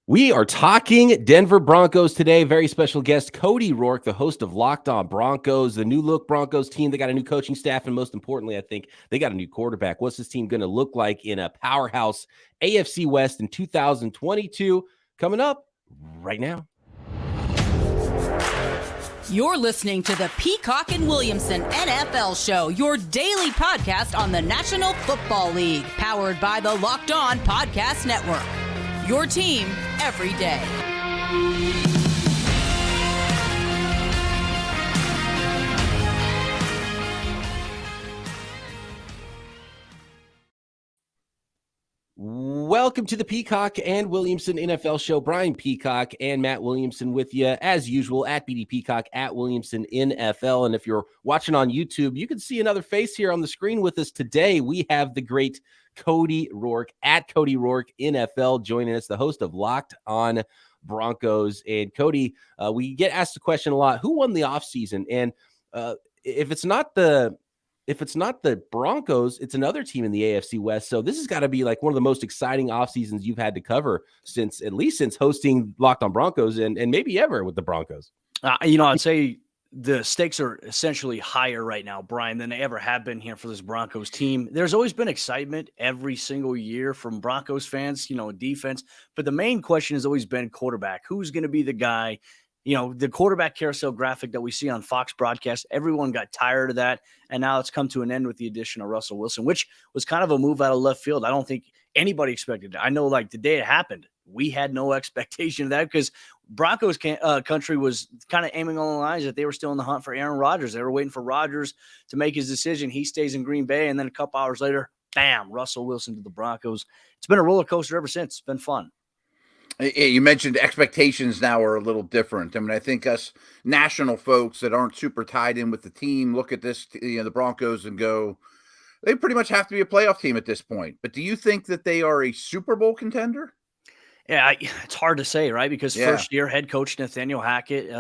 We are talking Denver Broncos today. Very special guest, Cody Roark, the host of Locked On Broncos, the new look Broncos team. They got a new coaching staff, and most importantly, I think they got a new quarterback. What's this team going to look like in a powerhouse AFC West in 2022? Coming up right now. You're listening to the Peacock and Williamson NFL Show, your daily podcast on the National Football League, powered by the Locked On Podcast Network. Your team every day. Welcome to the Peacock and Williamson NFL Show. Brian Peacock and Matt Williamson with you, as usual, at BD Peacock, at Williamson NFL. And if you're watching on YouTube, you can see another face here on the screen with us today. We have the great Cody Roark, at Cody Roark NFL, joining us, the host of Locked On Broncos. And Cody, we get asked the question a lot, who won the offseason? And if it's not the Broncos, it's another team in the AFC West. So this has got to be like one of the most exciting off seasons you've had to cover since hosting Locked On Broncos and maybe ever with the Broncos. I'd say the stakes are essentially higher right now, Brian, than they ever have been here for this Broncos team. There's always been excitement every single year from Broncos fans, defense. But the main question has always been quarterback. Who's going to be the guy? The quarterback carousel graphic that we see on Fox broadcast, everyone got tired of that. And now it's come to an end with the addition of Russell Wilson, which was kind of a move out of left field. I don't think anybody expected it. I know, like, the day it happened, we had no expectation of that because Broncos country was kind of aiming on the lines that they were still in the hunt for Aaron Rodgers. They were waiting for Rodgers to make his decision. He stays in Green Bay. And then a couple hours later, bam, Russell Wilson to the Broncos. It's been a roller coaster ever since. It's been fun. You mentioned expectations now are a little different. I mean, I think us national folks that aren't super tied in with the team look at this, the Broncos and go, they pretty much have to be a playoff team at this point. But do you think that they are a Super Bowl contender? Yeah, it's hard to say, right? Because first year head coach Nathaniel Hackett,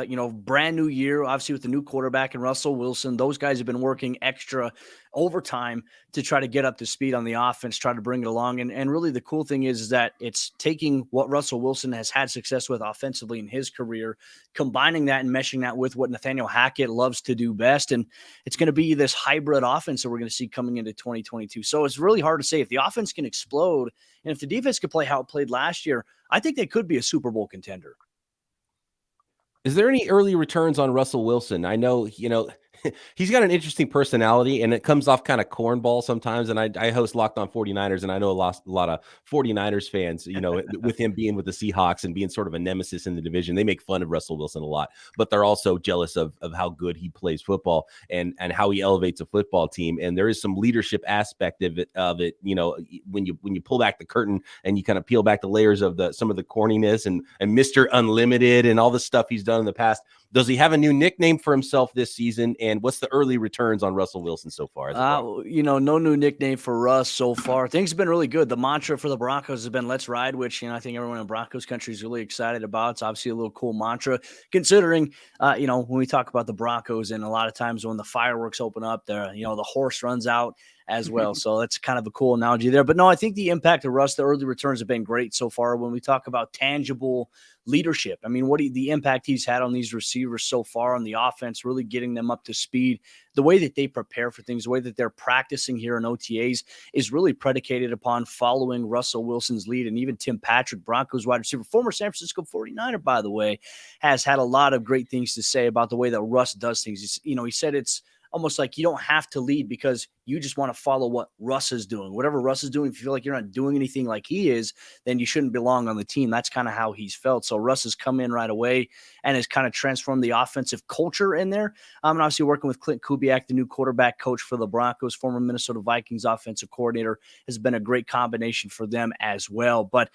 brand new year, obviously with the new quarterback and Russell Wilson. Those guys have been working extra overtime to try to get up to speed on the offense, try to bring it along. And really the cool thing is that it's taking what Russell Wilson has had success with offensively in his career, combining that and meshing that with what Nathaniel Hackett loves to do best. And it's going to be this hybrid offense that we're going to see coming into 2022. So it's really hard to say if the offense can explode and if the defense could play how it played last year. I think they could be a Super Bowl contender. Is there any early returns on Russell Wilson? I know, he's got an interesting personality and it comes off kind of cornball sometimes. And I host Locked On 49ers and I know a lot of 49ers fans, with him being with the Seahawks and being sort of a nemesis in the division, they make fun of Russell Wilson a lot, but they're also jealous of how good he plays football and how he elevates a football team. And there is some leadership aspect of it, when you pull back the curtain and you kind of peel back the layers of some of the corniness and Mr. Unlimited and all the stuff he's done in the past. Does he have a new nickname for himself this season? And what's the early returns on Russell Wilson so far? No new nickname for Russ so far. Things have been really good. The mantra for the Broncos has been "Let's ride," which I think everyone in Broncos country is really excited about. It's obviously a little cool mantra, considering when we talk about the Broncos, and a lot of times when the fireworks open up, the horse runs out as well. So that's kind of a cool analogy there. But no, I think the impact of Russ, the early returns have been great so far. When we talk about tangible leadership, I mean, the impact he's had on these receivers so far on the offense, really getting them up to speed, the way that they prepare for things, the way that they're practicing here in OTAs is really predicated upon following Russell Wilson's lead. And even Tim Patrick, Broncos wide receiver, former San Francisco 49er, by the way, has had a lot of great things to say about the way that Russ does things. He said it's almost like you don't have to lead because you just want to follow what Russ is doing. Whatever Russ is doing, if you feel like you're not doing anything like he is, then you shouldn't belong on the team. That's kind of how he's felt. So Russ has come in right away and has kind of transformed the offensive culture in there. And obviously working with Clint Kubiak, the new quarterback coach for the Broncos, former Minnesota Vikings offensive coordinator, has been a great combination for them as well. But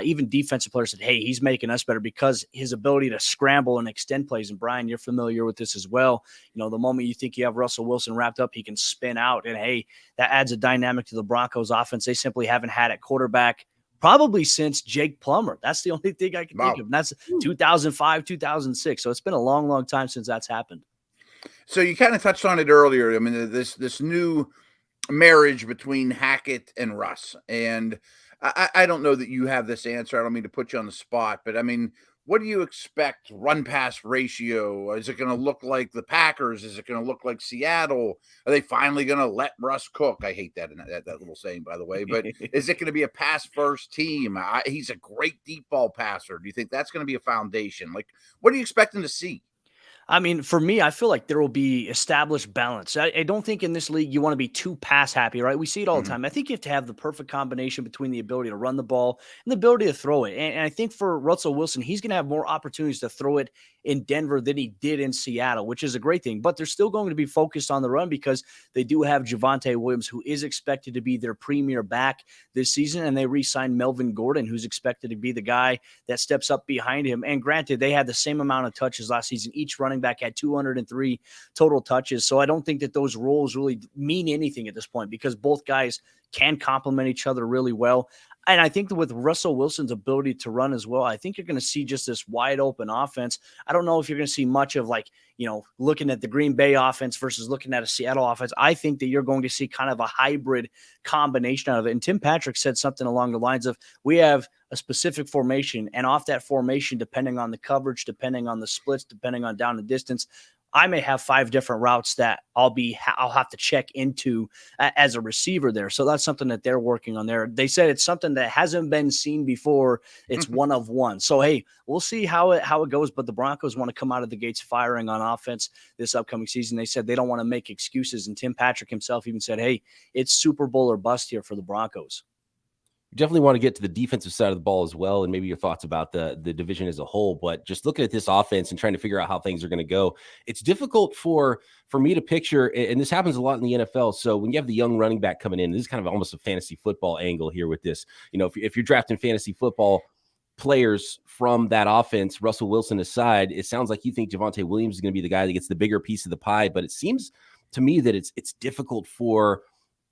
even defensive players said, hey, he's making us better because his ability to scramble and extend plays. And Brian, you're familiar with this as well. The moment you think you have Russell Wilson wrapped up, he can spin out. And hey, that adds a dynamic to the Broncos offense. They simply haven't had at quarterback probably since Jake Plummer. That's the only thing I can think of. And that's 2005, 2006. So it's been a long, long time since that's happened. So you kind of touched on it earlier. I mean, this new marriage between Hackett and Russ. And I don't know that you have this answer. I don't mean to put you on the spot, but I mean, what do you expect run pass ratio? Is it going to look like the Packers? Is it going to look like Seattle? Are they finally going to let Russ cook? I hate that little saying, by the way, but is it going to be a pass first team? He's a great deep ball passer. Do you think that's going to be a foundation? Like, what are you expecting to see? I mean, for me, I feel like there will be established balance. I don't think in this league you want to be too pass happy, right? We see it all the time. I think you have to have the perfect combination between the ability to run the ball and the ability to throw it. And I think for Russell Wilson, he's going to have more opportunities to throw it in Denver than he did in Seattle, which is a great thing. But they're still going to be focused on the run because they do have Javonte Williams, who is expected to be their premier back this season. And they re-signed Melvin Gordon, who's expected to be the guy that steps up behind him. And granted, they had the same amount of touches last season. Each running back had 203 total touches. So I don't think that those roles really mean anything at this point because both guys can complement each other really well. And I think that with Russell Wilson's ability to run as well, I think you're going to see just this wide open offense. I don't know if you're going to see much of looking at the Green Bay offense versus looking at a Seattle offense. I think that you're going to see kind of a hybrid combination out of it. And Tim Patrick said something along the lines of, we have a specific formation, and off that formation, depending on the coverage, depending on the splits, depending on down the distance, I may have 5 different routes that I'll have to check into as a receiver there. So that's something that they're working on there. They said it's something that hasn't been seen before. It's one of one. So, hey, we'll see how it goes. But the Broncos want to come out of the gates firing on offense this upcoming season. They said they don't want to make excuses. And Tim Patrick himself even said, hey, it's Super Bowl or bust here for the Broncos. You definitely want to get to the defensive side of the ball as well, and maybe your thoughts about the division as a whole. But just looking at this offense and trying to figure out how things are going to go, it's difficult for me to picture, and this happens a lot in the NFL. So when you have the young running back coming in, this is kind of almost a fantasy football angle here with this. You know, if you're drafting fantasy football players from that offense, Russell Wilson aside, it sounds like you think Javonte Williams is going to be the guy that gets the bigger piece of the pie. But it seems to me that it's difficult for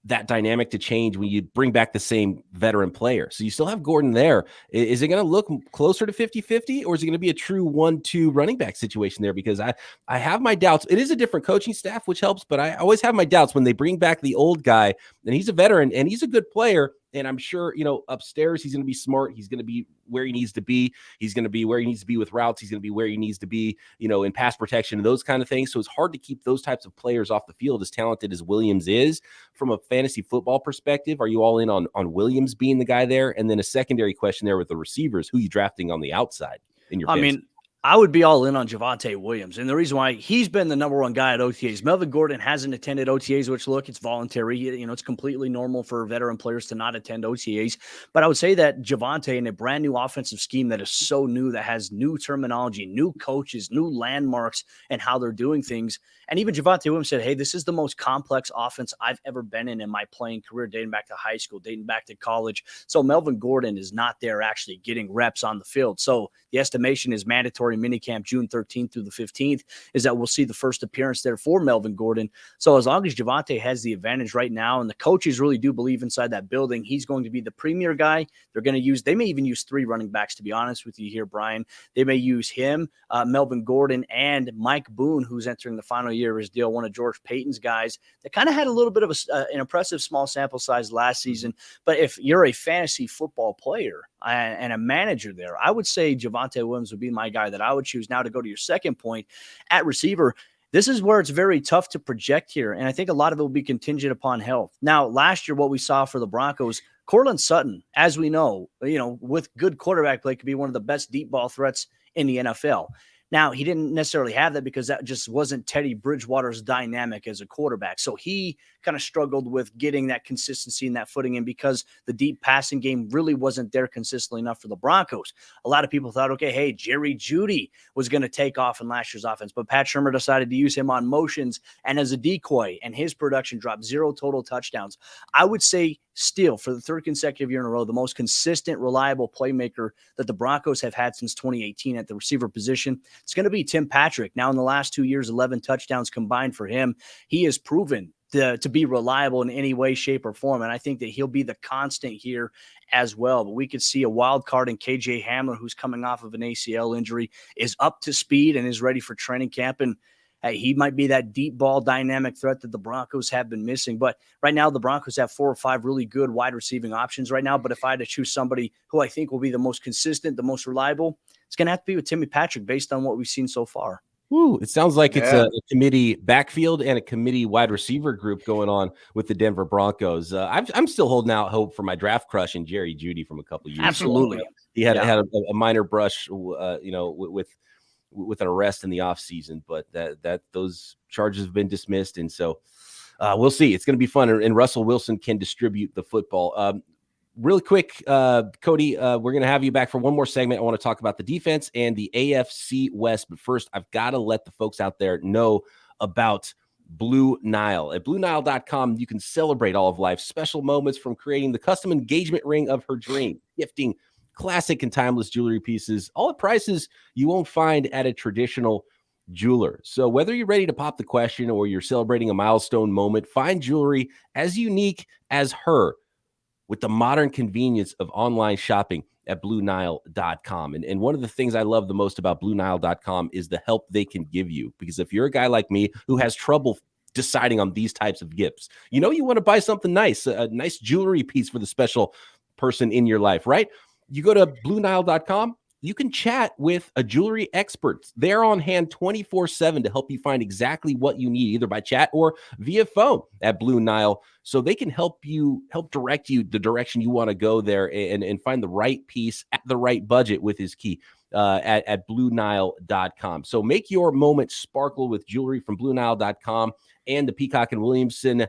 that dynamic to change when you bring back the same veteran player. So you still have Gordon there. Is it going to look closer to 50-50, or is it going to be a true 1-2 running back situation there? Because I have my doubts. It is a different coaching staff, which helps, but I always have my doubts when they bring back the old guy, and he's a veteran and he's a good player. And I'm sure, upstairs, he's going to be smart. He's going to be where he needs to be. He's going to be where he needs to be with routes. He's going to be where he needs to be, in pass protection and those kind of things. So it's hard to keep those types of players off the field, as talented as Williams is. From a fantasy football perspective, are you all in on Williams being the guy there? And then a secondary question there with the receivers, who are you drafting on the outside in your picks? I would be all in on Javonte Williams. And the reason why, he's been the number one guy at OTAs. Melvin Gordon hasn't attended OTAs, which, look, it's voluntary. It's completely normal for veteran players to not attend OTAs. But I would say that Javonte, in a brand new offensive scheme that is so new, that has new terminology, new coaches, new landmarks, and how they're doing things. And even Javonte Williams said, hey, this is the most complex offense I've ever been in my playing career, dating back to high school, dating back to college. So Melvin Gordon is not there actually getting reps on the field. So the estimation is mandatory minicamp June 13th through the 15th is that we'll see the first appearance there for Melvin Gordon. So as long as Javonte has the advantage right now, and the coaches really do believe inside that building, he's going to be the premier guy. They may even use 3 running backs, to be honest with you here, Brian. They may use him, Melvin Gordon, and Mike Boone, who's entering the final year of his deal, one of George Payton's guys that kind of had a little bit of an impressive small sample size last season. But if you're a fantasy football player and a manager there, I would say Javonte Williams would be my guy that I would choose. Now, to go to your second point, at receiver, this is where it's very tough to project here, and I think a lot of it will be contingent upon health. Now, last year, what we saw for the Broncos, Courtland Sutton, as we know, with good quarterback play, could be one of the best deep ball threats in the NFL. Now, he didn't necessarily have that because that just wasn't Teddy Bridgewater's dynamic as a quarterback. So he kind of struggled with getting that consistency and that footing in because the deep passing game really wasn't there consistently enough for the Broncos. A lot of people thought, okay, hey, Jerry Jeudy was going to take off in last year's offense, but Pat Shurmur decided to use him on motions and as a decoy, and his production dropped, 0 total touchdowns. I would say still, for the 3rd consecutive year in a row, the most consistent, reliable playmaker that the Broncos have had since 2018 at the receiver position, it's going to be Tim Patrick. Now, in the last 2 years, 11 touchdowns combined for him. He has proven to be reliable in any way, shape, or form, and I think that he'll be the constant here as well. But we could see a wild card in KJ Hamler, who's coming off of an ACL injury, is up to speed and is ready for training camp. And hey, he might be that deep ball dynamic threat that the Broncos have been missing. But right now, the Broncos have 4 or 5 really good wide receiving options right now. But if I had to choose somebody who I think will be the most consistent, the most reliable, it's going to have to be with Timmy Patrick based on what we've seen so far. Ooh, it sounds like it's a committee backfield and a committee wide receiver group going on with the Denver Broncos. I'm still holding out hope for my draft crush in Jerry Jeudy from a couple years Absolutely. ago. He had a minor brush, with an arrest in the offseason, but that those charges have been dismissed, and so we'll see. It's going to be fun, and Russell Wilson can distribute the football. Really quick, Cody, we're going to have you back for one more segment. I want to talk about the defense and the AFC West. But first, I've got to let the folks out there know about Blue Nile. At BlueNile.com, you can celebrate all of life's special moments, from creating the custom engagement ring of her dream, gifting classic and timeless jewelry pieces, all at prices you won't find at a traditional jeweler. So whether you're ready to pop the question or you're celebrating a milestone moment, find jewelry as unique as her with the modern convenience of online shopping at BlueNile.com. And one of the things I love the most about BlueNile.com is the help they can give you. Because if you're a guy like me who has trouble deciding on these types of gifts, you want to buy something nice, a nice jewelry piece for the special person in your life, right? You go to BlueNile.com, you can chat with a jewelry expert. They're on hand 24/7 to help you find exactly what you need, either by chat or via phone at Blue Nile. So they can help direct you the direction you want to go there and find the right piece at the right budget with his key at BlueNile.com. So make your moment sparkle with jewelry from BlueNile.com and the Peacock and Williamson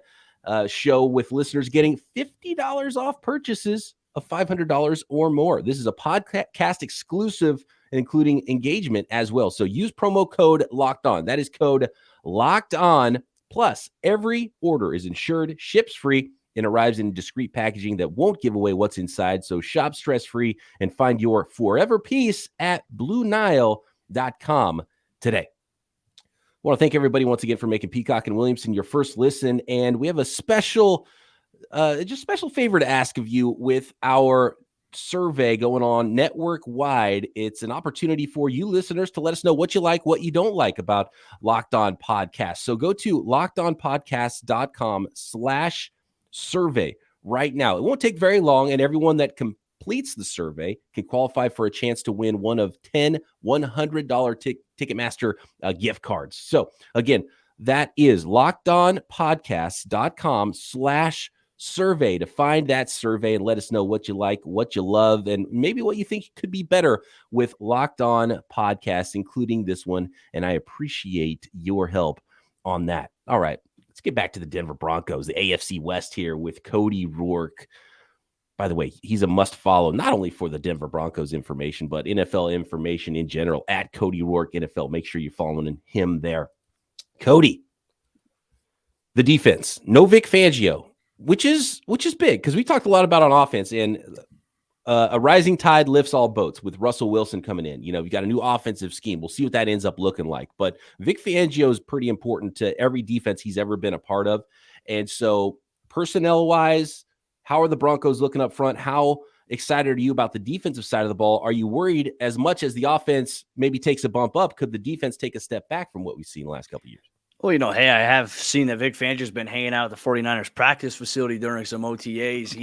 show, with listeners getting $50 off purchases of $500 or more. This is a podcast exclusive, including engagement as well. So use promo code Locked On. That is code Locked On. Plus, every order is insured, ships free, and arrives in discreet packaging that won't give away what's inside. So shop stress-free and find your forever piece at BlueNile.com today. I want to thank everybody once again for making Peacock and Williamson your first listen. And we have a special favor to ask of you with our survey going on network wide. It's an opportunity for you listeners to let us know what you like, what you don't like about Locked On Podcast. So go to lockedonpodcast.com/survey right now. It won't take very long, and everyone that completes the survey can qualify for a chance to win one of 10 $100 Ticketmaster gift cards. So again, that is lockedonpodcast.com/survey to find that survey and let us know what you like, what you love, and maybe what you think could be better with Locked On Podcasts, including this one. And I appreciate your help on that. All right, let's get back to the Denver Broncos, the AFC West here with Cody Roark. By the way, he's a must follow, not only for the Denver Broncos information, but NFL information in general at Cody Roark NFL. Make sure you're following him there. Cody, the defense, no Vic Fangio, which is big, because we talked a lot about on offense, and a rising tide lifts all boats with Russell Wilson coming in. You got a new offensive scheme. We'll see what that ends up looking like. But Vic Fangio is pretty important to every defense he's ever been a part of. And so personnel-wise, how are the Broncos looking up front? How excited are you about the defensive side of the ball? Are you worried as much as the offense maybe takes a bump up? Could the defense take a step back from what we've seen the last couple of years? Well, hey, I have seen that Vic Fangio's been hanging out at the 49ers practice facility during some OTAs.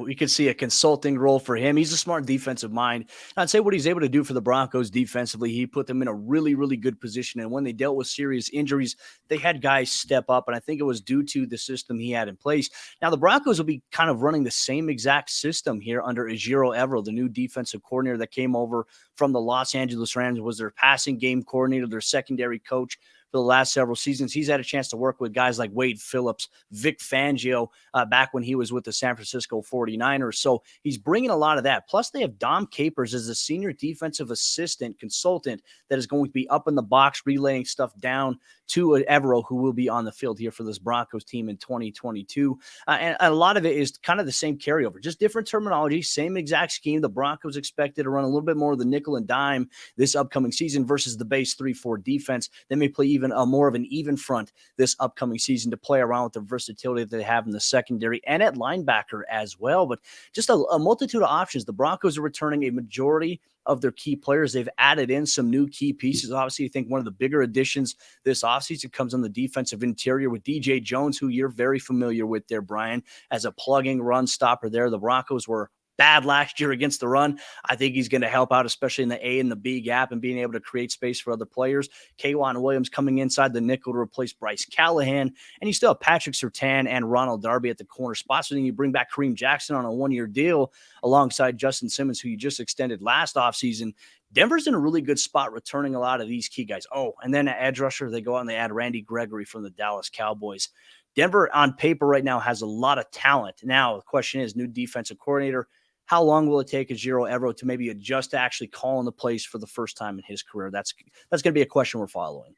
We could see a consulting role for him. He's a smart defensive mind. I'd say what he's able to do for the Broncos defensively, he put them in a really, really good position. And when they dealt with serious injuries, they had guys step up. And I think it was due to the system he had in place. Now, the Broncos will be kind of running the same exact system here under Ejiro Evero, the new defensive coordinator that came over from the Los Angeles Rams, was their passing game coordinator, their secondary coach for the last several seasons. He's had a chance to work with guys like Wade Phillips, Vic Fangio, back when he was with the San Francisco 49ers. So he's bringing a lot of that. Plus, they have Dom Capers as a senior defensive assistant consultant that is going to be up in the box, relaying stuff down to Evero, who will be on the field here for this Broncos team in 2022. And a lot of it is kind of the same carryover, just different terminology, same exact scheme. The Broncos expected to run a little bit more of the nickel and dime this upcoming season versus the base 3-4 defense. They may play even more of an even front this upcoming season to play around with the versatility that they have in the secondary and at linebacker as well. But just a multitude of options. The Broncos are returning a majority of their key players. They've added in some new key pieces. Obviously, I think one of the bigger additions this offseason comes on the defensive interior with DJ Jones, who you're very familiar with there, Brian, as a plugging run stopper there. The Broncos were bad last year against the run. I think he's going to help out, especially in the A and the B gap and being able to create space for other players. K'Wan Williams coming inside the nickel to replace Bryce Callahan. And you still have Patrick Surtain and Ronald Darby at the corner spots. So then you bring back Kareem Jackson on a one-year deal alongside Justin Simmons, who you just extended last offseason. Denver's in a really good spot returning a lot of these key guys. Oh, and then at edge rusher, they go out and they add Randy Gregory from the Dallas Cowboys. Denver on paper right now has a lot of talent. Now, the question is, new defensive coordinator, how long will it take Ejiro Evero to maybe adjust to actually calling the plays for the first time in his career? That's going to be a question we're following.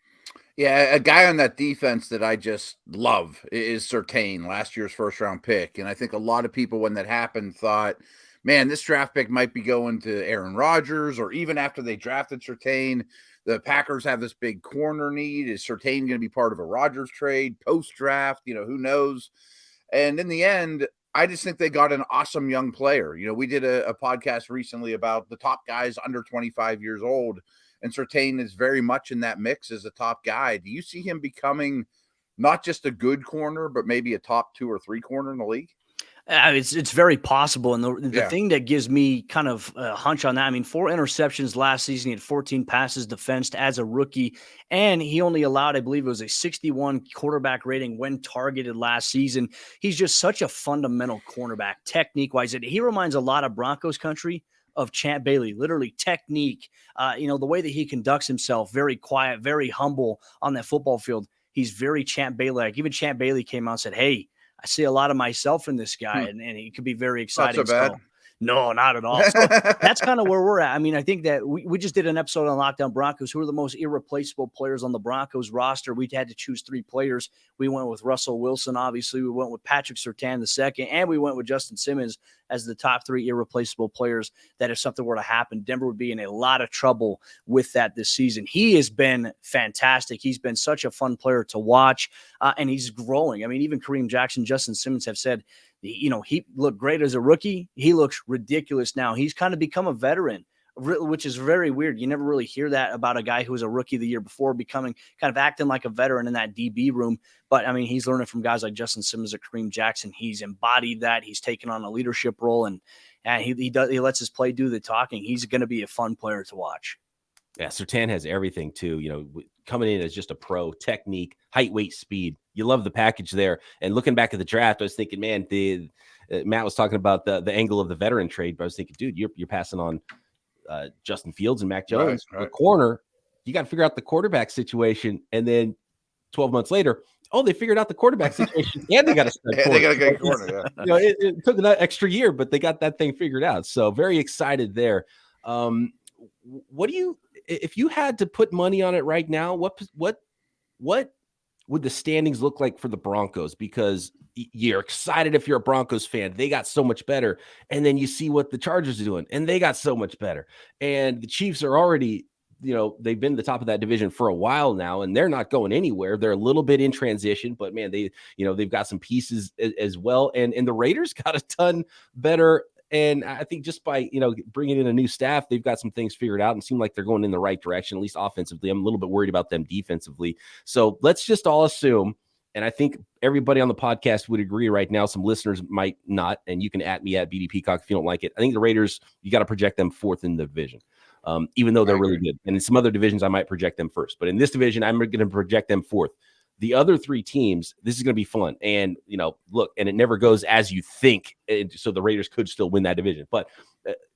Yeah, a guy on that defense that I just love is Surtain, last year's first-round pick. And I think a lot of people, when that happened, thought, man, this draft pick might be going to Aaron Rodgers, or even after they drafted Surtain, the Packers have this big corner need. Is Surtain going to be part of a Rodgers trade post-draft? Who knows? And in the end, I just think they got an awesome young player. We did a podcast recently about the top guys under 25 years old, and Surtain is very much in that mix as a top guy. Do you see him becoming not just a good corner, but maybe a top 2 or 3 corner in the league? It's very possible. And the thing that gives me kind of a hunch on that, 4 interceptions last season. He had 14 passes defensed as a rookie, and he only allowed, I believe it was a 61 quarterback rating when targeted last season. He's just such a fundamental cornerback, technique-wise. He reminds a lot of Broncos country of Champ Bailey, literally technique. The way that he conducts himself, very quiet, very humble on that football field. He's very Champ Bailey. Like, even Champ Bailey came out and said, hey, I see a lot of myself in this guy, and he could be very exciting. Not so bad. No, not at all. So that's kind of where we're at. I think that we just did an episode on Lockdown Broncos. Who are the most irreplaceable players on the Broncos roster? We had to choose 3 players. We went with Russell Wilson, obviously. We went with Patrick Surtain the second, and we went with Justin Simmons as the top 3 irreplaceable players. That if something were to happen, Denver would be in a lot of trouble with that this season. He has been fantastic. He's been such a fun player to watch, and he's growing. Even Kareem Jackson, Justin Simmons have said, he looked great as a rookie. He looks ridiculous now. He's kind of become a veteran, which is very weird. You never really hear that about a guy who was a rookie the year before becoming kind of acting like a veteran in that DB room. But he's learning from guys like Justin Simmons or Kareem Jackson. He's embodied that. He's taken on a leadership role, and he lets his play do the talking. He's going to be a fun player to watch. Yeah, Surtain has everything too. Coming in as just a pro, technique, height, weight, speed. You love the package there. And looking back at the draft, I was thinking, man, Matt was talking about the angle of the veteran trade, but I was thinking, dude, you're passing on Justin Fields and Mac Jones. Right. The corner, you got to figure out the quarterback situation. And then 12 months later, they figured out the quarterback situation, and they got a stud corner. They got a good corner. Yeah. It took an extra year, but they got that thing figured out. So very excited there. What do you, if you had to put money on it right now, what would the standings look like for the Broncos? Because you're excited if you're a Broncos fan. They got so much better. And then you see what the Chargers are doing, and they got so much better. And the Chiefs are already, they've been the top of that division for a while now, and they're not going anywhere. They're a little bit in transition, but man, they've got some pieces as well. And the Raiders got a ton better. And I think just by, bringing in a new staff, they've got some things figured out and seem like they're going in the right direction, at least offensively. I'm a little bit worried about them defensively. So let's just all assume, and I think everybody on the podcast would agree right now, some listeners might not, and you can at me at BD Peacock if you don't like it. I think the Raiders, you got to project them 4th in the division, even though they're really good. And in some other divisions, I might project them 1st. But in this division, I'm going to project them 4th. The other 3 teams, this is going to be fun. And, look, and it never goes as you think. So the Raiders could still win that division. But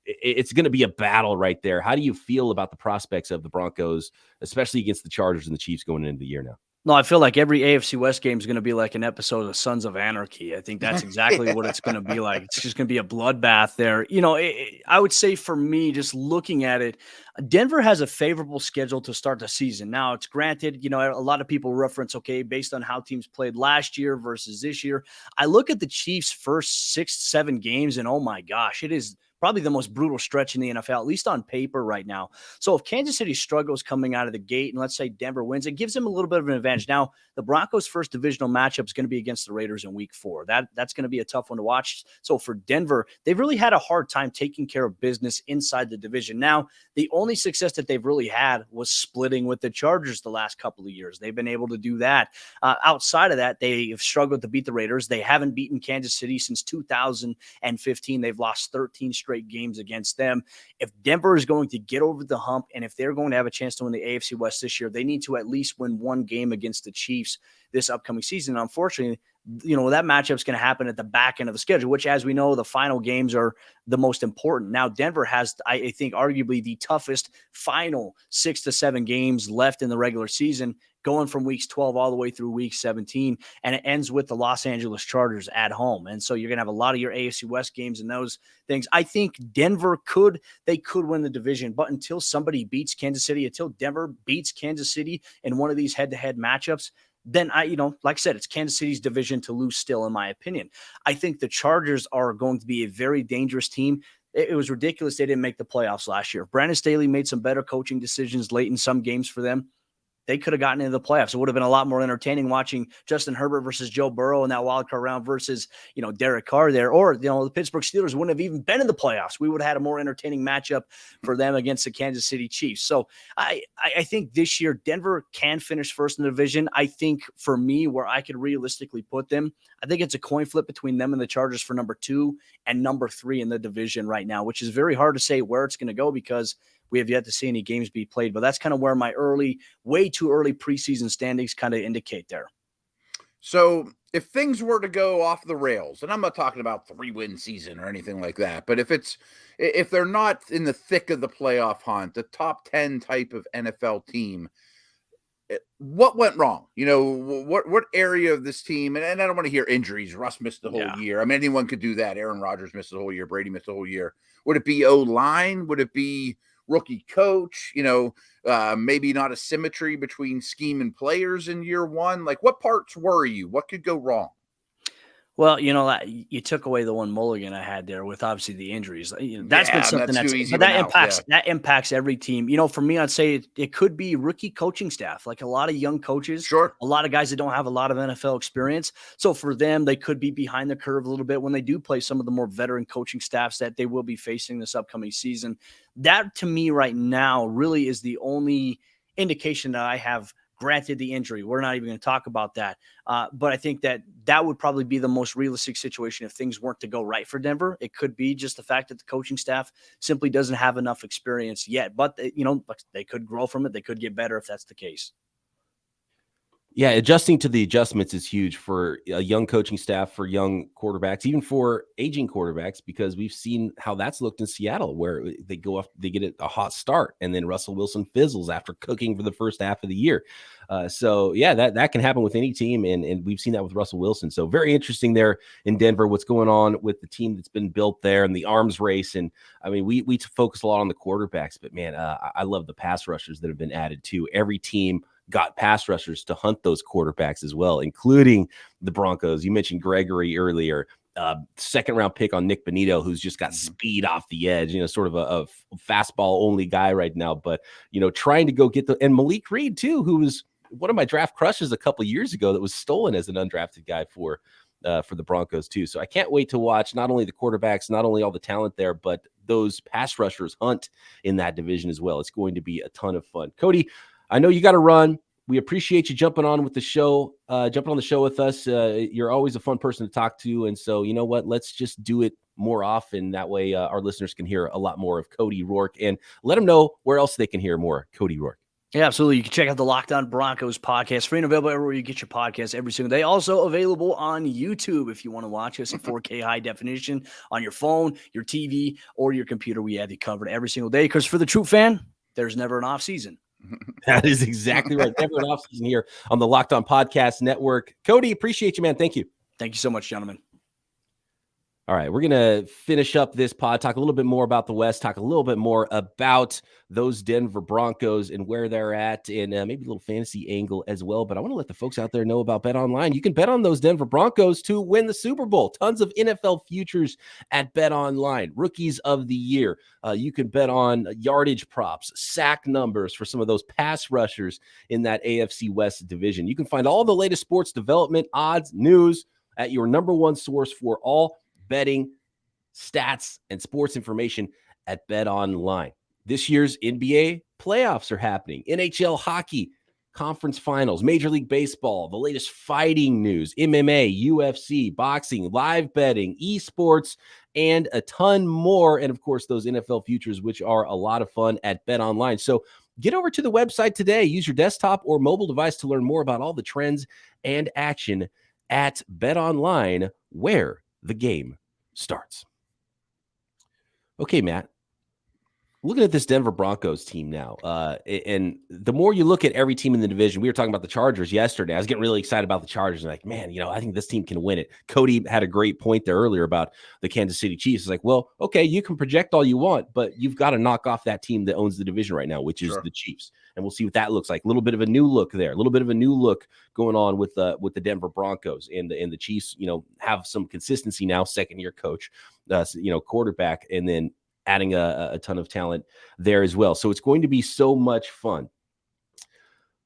it's going to be a battle right there. How do you feel about the prospects of the Broncos, especially against the Chargers and the Chiefs going into the year now? No, I feel like every AFC West game is going to be like an episode of Sons of Anarchy. I think that's exactly what it's going to be like. It's just going to be a bloodbath there. I would say for me, just looking at it, Denver has a favorable schedule to start the season. Now, it's granted, a lot of people reference, based on how teams played last year versus this year. I look at the Chiefs' first 6-7 games, and oh my gosh, it is probably the most brutal stretch in the NFL, at least on paper right now. So if Kansas City struggles coming out of the gate and let's say Denver wins, it gives them a little bit of an advantage. Now, the Broncos' first divisional matchup is going to be against the Raiders in week 4. That's going to be a tough one to watch. So for Denver, they've really had a hard time taking care of business inside the division. Now, the only success that they've really had was splitting with the Chargers the last couple of years. They've been able to do that. Outside of that, they have struggled to beat the Raiders. They haven't beaten Kansas City since 2015. They've lost 13 straight games against them. If Denver is going to get over the hump and if they're going to have a chance to win the AFC West this year, they need to at least win one game against the Chiefs this upcoming season. Unfortunately, that matchup's going to happen at the back end of the schedule, which, as we know, the final games are the most important. Now, Denver has, I think, arguably the toughest final 6 to 7 games left in the regular season, going from weeks 12 all the way through week 17, and it ends with the Los Angeles Chargers at home. And so you're going to have a lot of your AFC West games and those things. I think Denver could win the division, but until somebody beats Kansas City, until Denver beats Kansas City in one of these head-to-head matchups, then like I said, it's Kansas City's division to lose still, in my opinion. I think the Chargers are going to be a very dangerous team. It was ridiculous they didn't make the playoffs last year. Brandon Staley made some better coaching decisions late in some games for them. They could have gotten into the playoffs. It would have been a lot more entertaining watching Justin Herbert versus Joe Burrow in that wild card round versus, Derek Carr there. Or, the Pittsburgh Steelers wouldn't have even been in the playoffs. We would have had a more entertaining matchup for them against the Kansas City Chiefs. So I think this year Denver can finish first in the division. I think for me, where I could realistically put them, I think it's a coin flip between them and the Chargers for number 2 and number 3 in the division right now, which is very hard to say where it's going to go because we have yet to see any games be played, but that's kind of where my way too early preseason standings kind of indicate there. So if things were to go off the rails, and I'm not talking about 3-win season or anything like that, but if they're not in the thick of the playoff hunt, the top 10 type of NFL team, what went wrong? What area of this team, and I don't want to hear injuries. Russ missed the whole year. I mean, anyone could do that. Aaron Rodgers missed the whole year. Brady missed the whole year. Would it be O-line? Would it be rookie coach, maybe not a symmetry between scheme and players in year one? Like, what parts worry you? What could go wrong? Well, you took away the one mulligan I had there with obviously the injuries. That's been something that impacts every team. For me, I'd say it could be rookie coaching staff, like a lot of young coaches, sure, a lot of guys that don't have a lot of NFL experience. So for them, they could be behind the curve a little bit when they do play some of the more veteran coaching staffs that they will be facing this upcoming season. That to me right now really is the only indication that I have. Granted the injury, we're not even going to talk about that. But I think that would probably be the most realistic situation if things weren't to go right for Denver. It could be just the fact that the coaching staff simply doesn't have enough experience yet. But, they could grow from it. They could get better if that's the case. Yeah, adjusting to the adjustments is huge for a young coaching staff, for young quarterbacks, even for aging quarterbacks, because we've seen how that's looked in Seattle, where they get a hot start, and then Russell Wilson fizzles after cooking for the first half of the year. So yeah, that can happen with any team, and we've seen that with Russell Wilson. So very interesting there in Denver, what's going on with the team that's been built there and the arms race. And I mean, we focus a lot on the quarterbacks, but man, I love the pass rushers that have been added too. Every team got pass rushers to hunt those quarterbacks as well, including the Broncos. You mentioned Gregory earlier, second round pick on Nick Bonito, who's just got speed off the edge, sort of a fastball only guy right now, but trying to go get and Malik Reed too, who was one of my draft crushes a couple of years ago that was stolen as an undrafted guy for the Broncos too. So I can't wait to watch not only the quarterbacks, not only all the talent there, but those pass rushers hunt in that division as well. It's going to be a ton of fun. Cody, I know you got to run. We appreciate you jumping on the show with us. You're always a fun person to talk to. And so, you know what? Let's just do it more often. That way our listeners can hear a lot more of Cody Roark, and let them know where else they can hear more Cody Roark. Yeah, absolutely. You can check out the Locked On Broncos podcast, free and available everywhere you get your podcasts every single day. Also available on YouTube if you want to watch us in 4K high definition on your phone, your TV, or your computer. We have you covered every single day, because for the true fan, there's never an off season. That is exactly right. Never an off season here on the Locked On Podcast Network. Cody, appreciate you, man. Thank you. Thank you so much, gentlemen. All right, we're going to finish up this pod, talk a little bit more about the West, talk a little bit more about those Denver Broncos and where they're at, and maybe a little fantasy angle as well. But I want to let the folks out there know about BetOnline. You can bet on those Denver Broncos to win the Super Bowl. Tons of NFL futures at BetOnline. Rookies of the year. You can bet on yardage props, sack numbers for some of those pass rushers in that AFC West division. You can find all the latest sports development, odds, news at your number one source for all betting, stats, and sports information at BetOnline. This year's NBA playoffs are happening. NHL hockey, conference finals, Major League Baseball, the latest fighting news, MMA, UFC, boxing, live betting, esports, and a ton more. And of course, those NFL futures, which are a lot of fun at BetOnline. So get over to the website today. Use your desktop or mobile device to learn more about all the trends and action at BetOnline, where the game starts. Okay, Matt, looking at this Denver Broncos team now, and the more you look at every team in the division, we were talking about the Chargers yesterday. I was getting really excited about the Chargers. Like, man, I think this team can win it. Cody had a great point there earlier about the Kansas City Chiefs. It's like, well, okay, you can project all you want, but you've got to knock off that team that owns the division right now, which is the Chiefs. And we'll see what that looks like. A little bit of a new look there, a little bit of a new look going on with the Denver Broncos, and the Chiefs, have some consistency now. Second-year coach, quarterback, and then adding a ton of talent there as well. So it's going to be so much fun.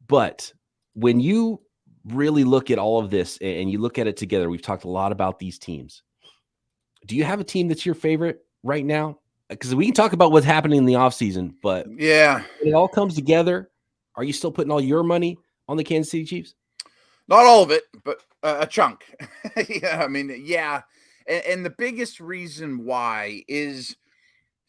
But when you really look at all of this and you look at it together, we've talked a lot about these teams. Do you have a team that's your favorite right now? Because we can talk about what's happening in the offseason, but yeah, when it all comes together, are you still putting all your money on the Kansas City Chiefs? Not all of it, but a chunk. Yeah. And the biggest reason why is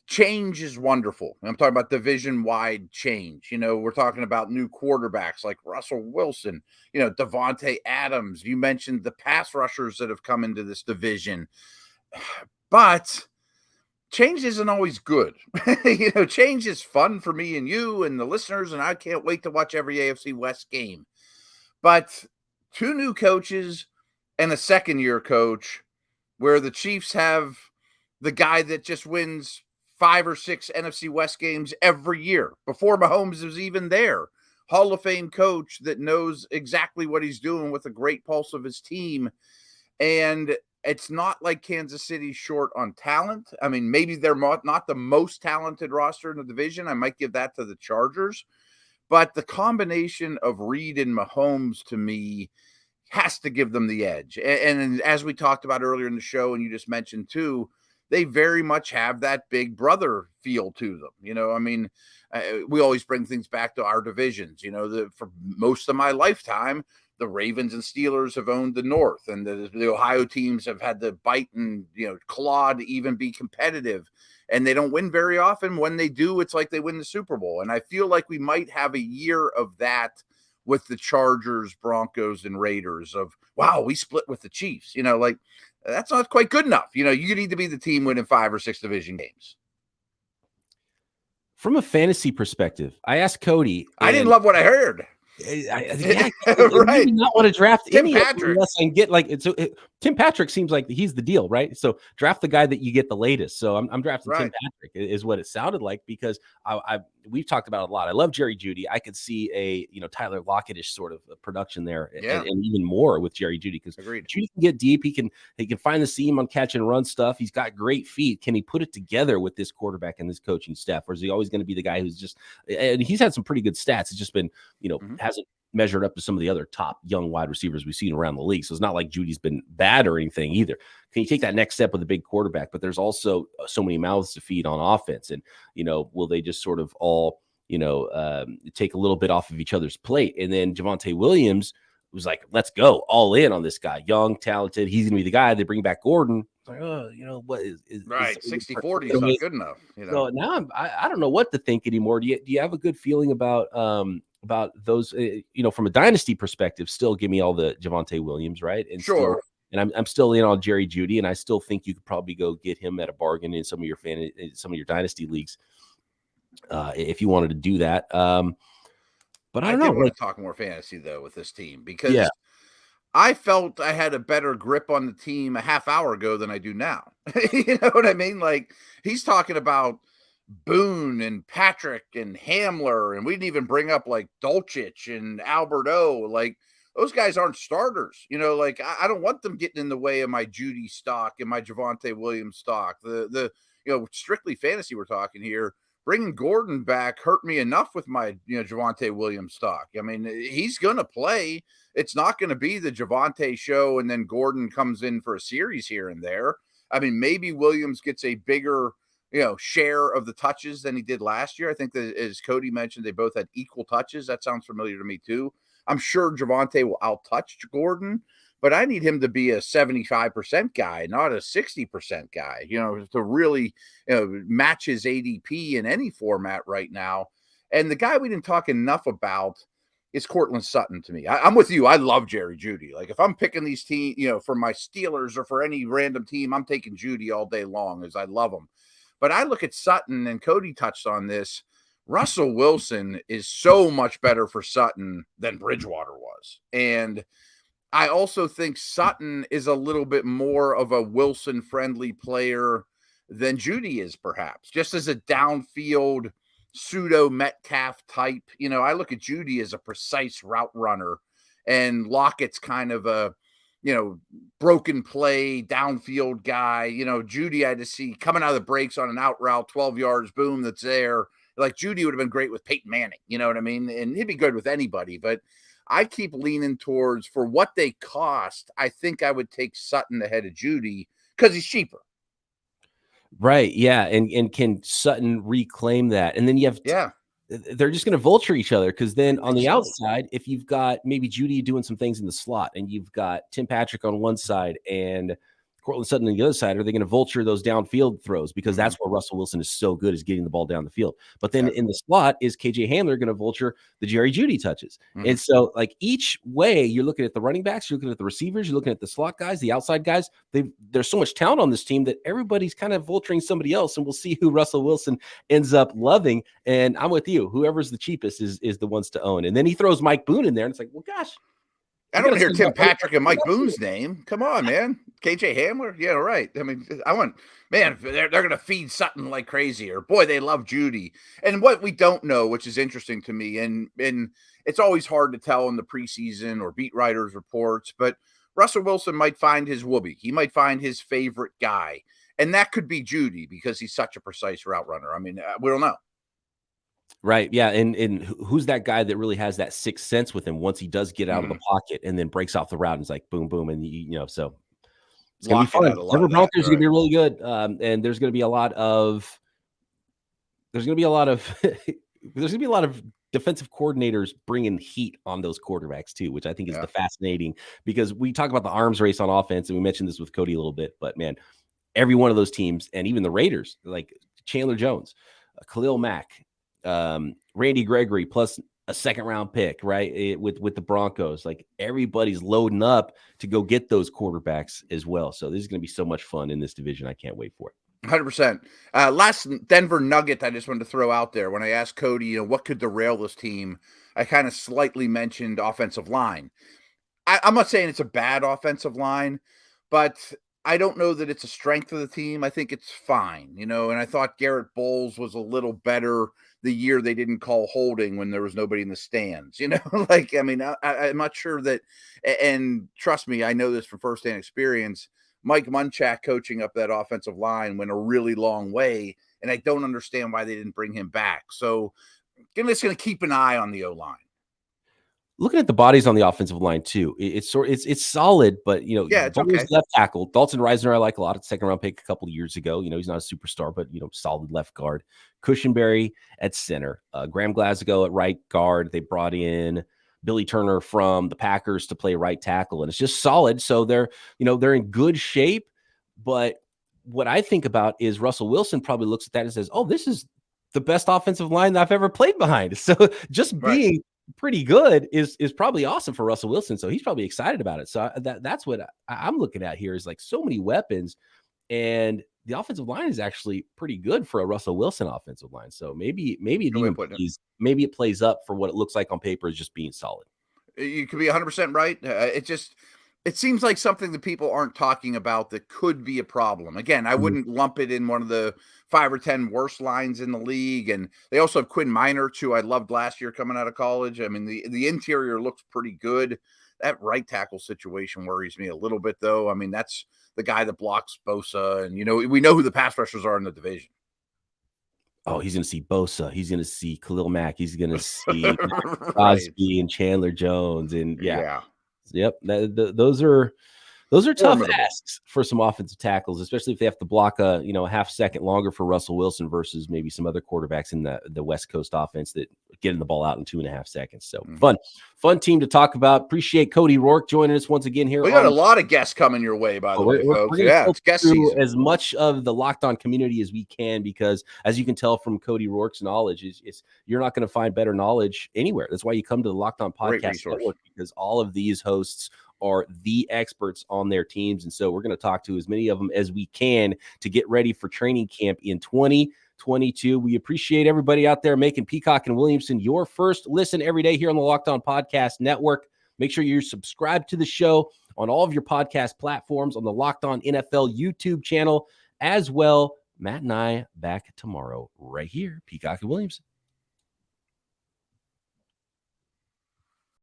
change is wonderful. I'm talking about division-wide change. We're talking about new quarterbacks like Russell Wilson, Javonte Adams. You mentioned the pass rushers that have come into this division. But change isn't always good. Change is fun for me and you and the listeners, and I can't wait to watch every AFC West game. But 2 new coaches and a second-year coach, where the Chiefs have the guy that just wins 5 or 6 NFC West games every year before Mahomes was even there. Hall of Fame coach that knows exactly what he's doing with a great pulse of his team. And it's not like Kansas City's short on talent. I mean, maybe they're not the most talented roster in the division. I might give that to the Chargers. But the combination of Reed and Mahomes, to me, has to give them the edge. And as we talked about earlier in the show, and you just mentioned too, they very much have that big brother feel to them. We always bring things back to our divisions. For most of my lifetime, the Ravens and Steelers have owned the North, and the Ohio teams have had to bite and, claw to even be competitive. And they don't win very often. When they do, it's like they win the Super Bowl. And I feel like we might have a year of that with the Chargers, Broncos, and Raiders of, wow, we split with the Chiefs. That's not quite good enough. You need to be the team winning 5 or 6 division games. From a fantasy perspective, I asked Cody. I didn't love what I heard. I right. do not want to draft Tim any Patrick. unless I can get Tim Patrick seems like he's the deal, right? So draft the guy that you get the latest. So I'm drafting Tim Patrick is what it sounded like, because we've talked about it a lot. I love Jerry Jeudy. I could see a Tyler Lockett-ish sort of production there, and even more with Jerry Jeudy, because Jeudy can get deep. He can find the seam on catch and run stuff. He's got great feet. Can he put it together with this quarterback and this coaching staff, or is he always going to be the guy who's just? And he's had some pretty good stats. It's just been hasn't measured up to some of the other top young wide receivers we've seen around the league. So it's not like Judy's been bad or anything either. Can you take that next step with a big quarterback? But there's also so many mouths to feed on offense. And, will they just sort of all, take a little bit off of each other's plate? And then Javonte Williams was like, let's go all in on this guy. Young, talented. He's going to be the guy. They bring back Gordon. Like, what is right? 60-40 is not good enough. So now I don't know what to think anymore. Do you have a good feeling about those? From a dynasty perspective, still give me all the Javonte Williams, right? And sure. And I'm still in on Jerry Jeudy, and I still think you could probably go get him at a bargain in some of your dynasty leagues if you wanted to do that. But I don't know. I want to talk more fantasy though with this team, because I felt I had a better grip on the team a half hour ago than I do now. You know what I mean? Like, he's talking about Boone and Patrick and Hamler, and we didn't even bring up like Dulcich and Alberto. Like, those guys aren't starters. You know, like I don't want them getting in the way of my Judy stock and my Javonte Williams stock. The strictly fantasy we're talking here. Bringing Gordon back hurt me enough with my Javonte Williams stock. I mean, he's going to play. It's not going to be the Javonte show and then Gordon comes in for a series here and there. I mean, maybe Williams gets a bigger share of the touches than he did last year. I think that, as Cody mentioned, they both had equal touches. That sounds familiar to me too. I'm sure Javonte will out-touch Gordon, but I need him to be a 75% guy, not a 60% guy, to really match his ADP in any format right now. And the guy we didn't talk enough about is Courtland Sutton to me. I'm with you. I love Jerry Jeudy. Like, if I'm picking these teams, for my Steelers or for any random team, I'm taking Jeudy all day long, as I love him. But I look at Sutton, and Cody touched on this. Russell Wilson is so much better for Sutton than Bridgewater was. And I also think Sutton is a little bit more of a Wilson-friendly player than Jeudy is, perhaps, just as a downfield pseudo Metcalf type. I look at Jeudy as a precise route runner, and Lockett's kind of a broken play, downfield guy. Jeudy I had to see coming out of the breaks on an out route, 12 yards, boom, that's there. Like, Jeudy would have been great with Peyton Manning, you know what I mean? And he'd be good with anybody, but I keep leaning towards, for what they cost, I think I would take Sutton ahead of Jeudy because he's cheaper. Right, yeah, and can Sutton reclaim that? And then you have they're just going to vulture each other, because then on the outside, if you've got maybe Jeudy doing some things in the slot and you've got Tim Patrick on one side and Courtland Sutton on the other side, are they going to vulture those downfield throws? Because that's where Russell Wilson is so good, is getting the ball down the field. But then in the slot, is KJ Hamler going to vulture the Jerry Jeudy touches? And so, like, each way you're looking at the running backs, you're looking at the receivers, you're looking at the slot guys, the outside guys. There's so much talent on this team that everybody's kind of vulturing somebody else, and we'll see who Russell Wilson ends up loving. And I'm with you. Whoever's the cheapest is the ones to own. And then he throws Mike Boone in there, and it's like, well, gosh. I don't hear Tim Patrick and Mike Boone's name. Come on, man. KJ Hamler? Yeah, right. I mean, they're going to feed Sutton like crazy. Or, boy, they love Jeudy. And what we don't know, which is interesting to me, and it's always hard to tell in the preseason or beat writers' reports, but Russell Wilson might find his whoopee. He might find his favorite guy. And that could be Jeudy, because he's such a precise route runner. I mean, we don't know. Right. Yeah. And who's that guy that really has that sixth sense with him once he does get out of the pocket and then breaks off the route and is like, boom, boom. And, so it's going to be fun. Denver Broncos are going to be really good. And there's going to be a lot of defensive coordinators bringing heat on those quarterbacks too, which I think is the fascinating, because we talk about the arms race on offense, and we mentioned this with Cody a little bit, but man, every one of those teams, and even the Raiders, like Chandler Jones, Khalil Mack, Randy Gregory, plus a second round pick, right? With the Broncos, like, everybody's loading up to go get those quarterbacks as well. So this is going to be so much fun in this division. I can't wait for it. 100%. Last Denver nugget I just wanted to throw out there. When I asked Cody, what could derail this team, I kind of slightly mentioned offensive line. I'm not saying it's a bad offensive line, but I don't know that it's a strength of the team. I think it's fine, and I thought Garrett Bowles was a little better the year they didn't call holding when there was nobody in the stands, like, I mean, I'm not sure that, and trust me, I know this from firsthand experience. Mike Munchak coaching up that offensive line went a really long way, and I don't understand why they didn't bring him back. So I'm just going to keep an eye on the O-line. Looking at the bodies on the offensive line too, it's solid, but it's okay. Left tackle Dalton Reisner, I like a lot. Second round pick a couple of years ago. He's not a superstar, but solid left guard. Cushenberry at center, Graham Glasgow at right guard. They brought in Billy Turner from the Packers to play right tackle, and it's just solid. So they're in good shape. But what I think about is Russell Wilson probably looks at that and says, "Oh, this is the best offensive line that I've ever played behind." So just being pretty good is probably awesome for Russell Wilson. So he's probably excited about it. So that's what I'm looking at here, is like so many weapons, and the offensive line is actually pretty good for a Russell Wilson offensive line. So maybe it plays up for what it looks like on paper as just being solid. You could be 100% right. It seems like something that people aren't talking about that could be a problem. Again, I wouldn't lump it in one of the 5 or 10 worst lines in the league. And they also have Quinn Minert, who I loved last year coming out of college. I mean, the interior looks pretty good. That right tackle situation worries me a little bit, though. I mean, that's the guy that blocks Bosa. And, we know who the pass rushers are in the division. Oh, he's going to see Bosa. He's going to see Khalil Mack. He's going to see Crosby and Chandler Jones. And yep. Those are tough asks for some offensive tackles, especially if they have to block a half second longer for Russell Wilson versus maybe some other quarterbacks in the West Coast offense that getting the ball out in 2.5 seconds. So fun team to talk about. Appreciate Cody Roark joining us once again here. We got a lot of guests coming your way, by the way, folks. It's guest season. As much of the Locked On community as we can, because as you can tell from Cody Roark's knowledge, is you're not going to find better knowledge anywhere. That's why you come to the Locked On Podcast Network, because all of these hosts are the experts on their teams. And so we're going to talk to as many of them as we can to get ready for training camp in 2022. We appreciate everybody out there making Peacock and Williamson your first listen every day here on the Locked On Podcast Network. Make sure you're subscribed to the show on all of your podcast platforms, on the Locked On NFL YouTube channel as well. Matt and I back tomorrow right here, Peacock and Williamson.